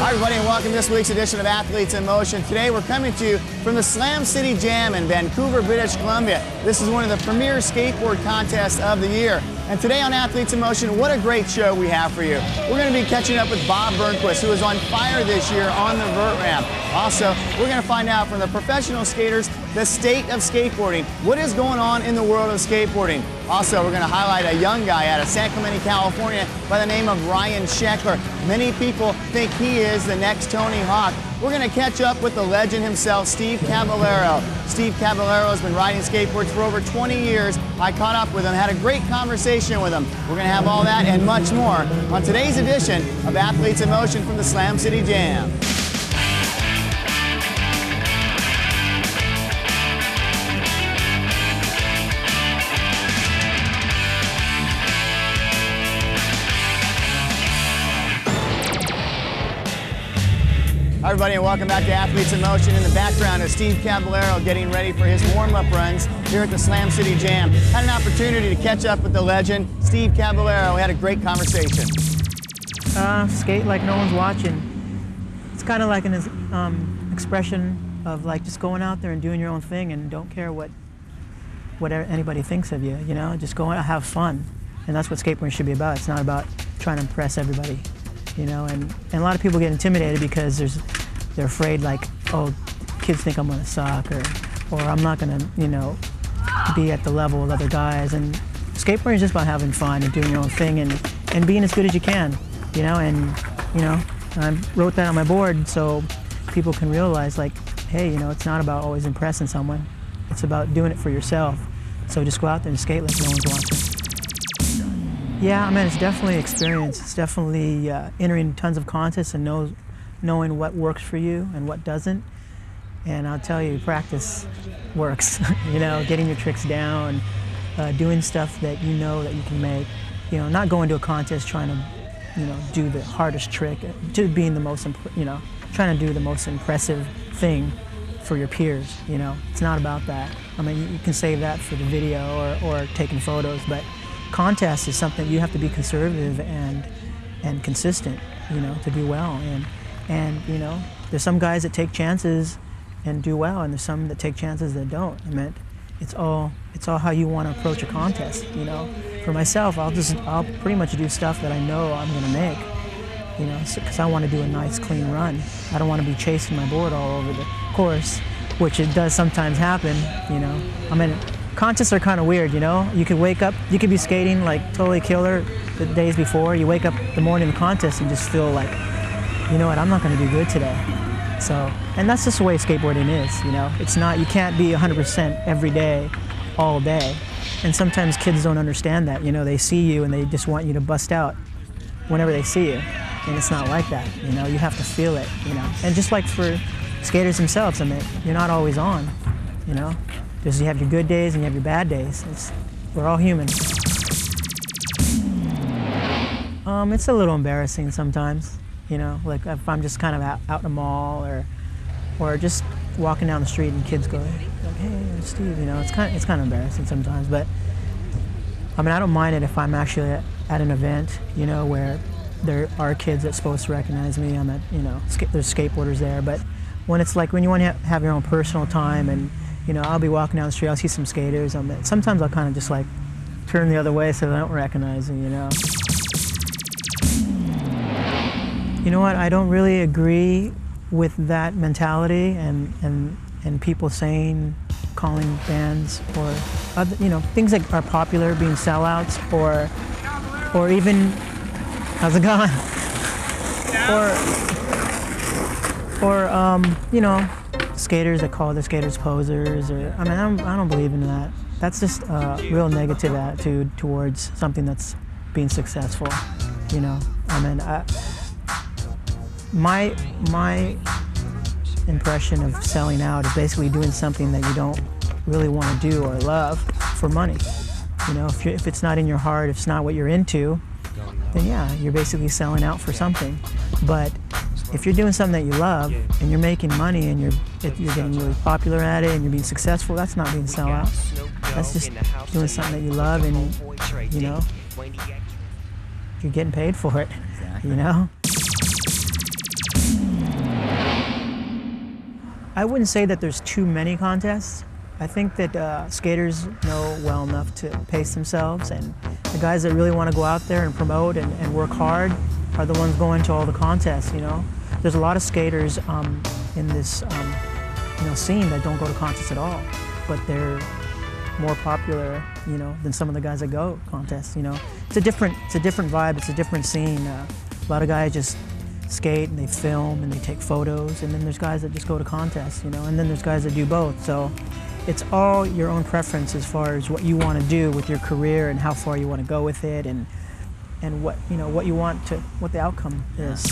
Hi everybody and welcome to this week's edition of Athletes in Motion. Today we're coming to you from the Slam City Jam in Vancouver, British Columbia. This is one of the premier skateboard contests of the year. And today on Athletes in Motion, what a great show we have for you. We're going to be catching up with Bob Burnquist, who is on fire this year on the vert ramp. Also, we're going to find out from the professional skaters the state of skateboarding. What is going on in the world of skateboarding? Also, we're going to highlight a young guy out of San Clemente, California by the name of Ryan Sheckler. Many people think he is the next Tony Hawk. We're going to catch up with the legend himself, Steve Caballero. Steve Caballero has been riding skateboards for over 20 years. I caught up with him, had a great conversation with him. We're going to have all that and much more on today's edition of Athletes in Motion from the Slam City Jam. Hi everybody and welcome back to Athletes in Motion. In the background is Steve Caballero getting ready for his warm-up runs here at the Slam City Jam. Had an opportunity to catch up with the legend, Steve Caballero. We had a great conversation. Skate like no one's watching. It's kind of like an expression of like just going out there and doing your own thing and don't care what anybody thinks of you, you know? Just go out, have fun. And that's what skateboarding should be about. It's not about trying to impress everybody. You know, and a lot of people get intimidated because they're afraid like, oh, kids think I'm gonna suck or I'm not gonna, you know, be at the level of other guys. And skateboarding is just about having fun and doing your own thing and being as good as you can, you know. And you know, I wrote that on my board so people can realize like, hey, you know, it's not about always impressing someone. It's about doing it for yourself. So just go out there and skate like no one's watching. Yeah, I mean, it's definitely experience. It's definitely entering tons of contests and knowing what works for you and what doesn't. And I'll tell you, practice works. You know, getting your tricks down, doing stuff that you know that you can make. You know, not going to a contest trying to, you know, do the hardest trick, just being the most, you know, trying to do the most impressive thing for your peers. You know, it's not about that. I mean, you can save that for the video or taking photos, but contest is something you have to be conservative and consistent, you know, to do well. And you know, there's some guys that take chances and do well, and there's some that take chances that don't. I mean, it's all how you want to approach a contest. You know, for myself, I'll pretty much do stuff that I know I'm going to make. You know, because I want to do a nice clean run. I don't want to be chasing my board all over the course, which it does sometimes happen. You know, I mean. Contests are kind of weird, you know? You could wake up, you could be skating like totally killer the days before. You wake up the morning of the contest and just feel like, you know what, I'm not going to do good today. So, and that's just the way skateboarding is, you know? It's not, you can't be 100% every day, all day. And sometimes kids don't understand that, you know? They see you and they just want you to bust out whenever they see you. And it's not like that, you know? You have to feel it, you know? And just like for skaters themselves, I mean, you're not always on, you know? Because you have your good days and you have your bad days. We're all human. It's a little embarrassing sometimes, you know, like if I'm just kind of out in the mall or just walking down the street and kids go like, hey, Steve, you know, it's kind of embarrassing sometimes. But I mean, I don't mind it if I'm actually at an event, you know, where there are kids that's supposed to recognize me. I'm at, you know, there's skateboarders there. But when it's like when you want to have your own personal time and you know, I'll be walking down the street, I'll see some skaters. Sometimes I'll kind of just like turn the other way so they don't recognize them, you know. You know what, I don't really agree with that mentality and people calling bands or other, you know, things that are popular being sellouts or even, how's it going? Or you know, skaters that call their skaters posers, or I mean, I don't believe in that. That's just a real negative attitude towards something that's being successful. You know, I mean, my impression of selling out is basically doing something that you don't really want to do or love for money. You know, if it's not in your heart, if it's not what you're into, then yeah, you're basically selling out for something. But if you're doing something that you love and you're making money and you're getting really popular at it and you're being successful, that's not being sellout. That's just doing something that you love and, you know, you're getting paid for it, you know? I wouldn't say that there's too many contests. I think that skaters know well enough to pace themselves, and the guys that really want to go out there and promote and work hard are the ones going to all the contests, you know. There's a lot of skaters in this scene that don't go to contests at all, but they're more popular, you know, than some of the guys that go contests, you know. It's a different vibe, it's a different scene. A lot of guys just skate and they film and they take photos, and then there's guys that just go to contests, you know, and then there's guys that do both. So it's all your own preference as far as what you want to do with your career and how far you want to go with it, and what, you know, what you want to, what the outcome is.